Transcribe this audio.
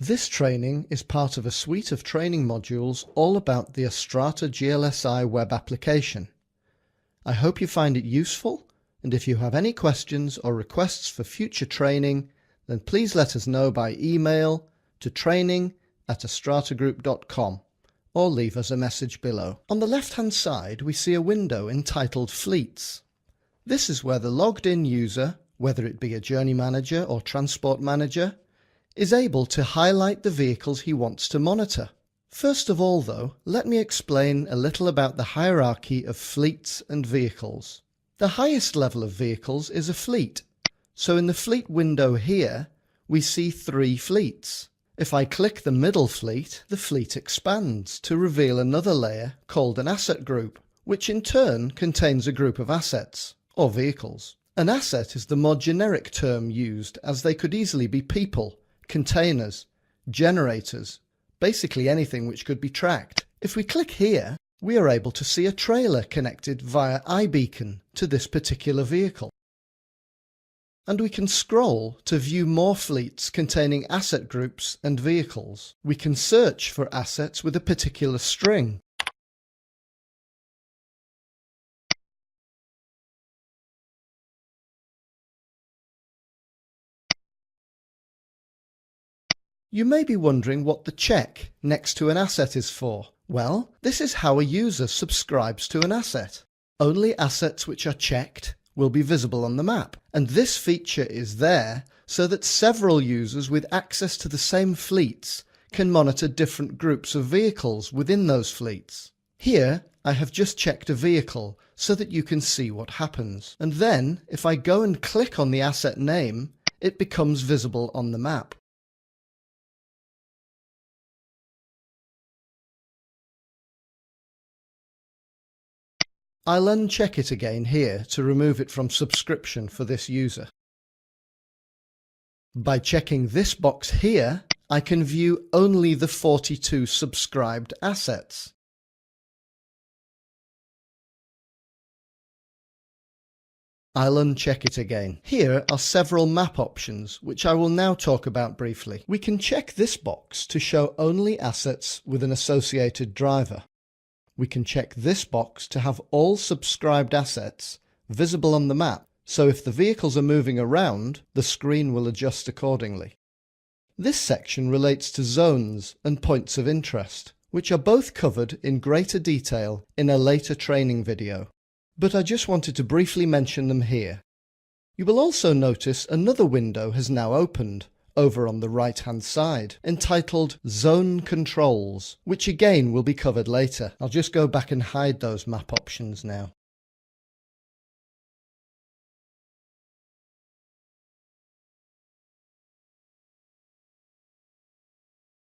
This training is part of a suite of training modules all about the Astrata GLSi web application. I hope you find it useful, and if you have any questions or requests for future training, then please let us know by email to training@astratagroup.com or leave us a message below. On the left-hand side, we see a window entitled Fleets. This is where the logged-in user, whether it be a journey manager or transport manager, is able to highlight the vehicles he wants to monitor. First of all, though, let me explain a little about the hierarchy of fleets and vehicles. The highest level of vehicles is a fleet. So in the fleet window here, we see 3 fleets. If I click the middle fleet, the fleet expands to reveal another layer called an asset group, which in turn contains a group of assets, or vehicles. An asset is the more generic term used, as they could easily be people, containers, generators, basically anything which could be tracked. If we click here, we are able to see a trailer connected via iBeacon to this particular vehicle. And we can scroll to view more fleets containing asset groups and vehicles. We can search for assets with a particular string. You may be wondering what the check next to an asset is for. Well, this is how a user subscribes to an asset. Only assets which are checked will be visible on the map, and this feature is there so that several users with access to the same fleets can monitor different groups of vehicles within those fleets. Here, I have just checked a vehicle so that you can see what happens. And then, if I go and click on the asset name, it becomes visible on the map. I'll uncheck it again here to remove it from subscription for this user. By checking this box here, I can view only the 42 subscribed assets. I'll uncheck it again. Here are several map options, which I will now talk about briefly. We can check this box to show only assets with an associated driver. We can check this box to have all subscribed assets visible on the map, so if the vehicles are moving around, the screen will adjust accordingly. This section relates to zones and points of interest, which are both covered in greater detail in a later training video, but I just wanted to briefly mention them here. You will also notice another window has now opened over on the right-hand side, entitled Zone Controls, which again will be covered later. I'll just go back and hide those map options now.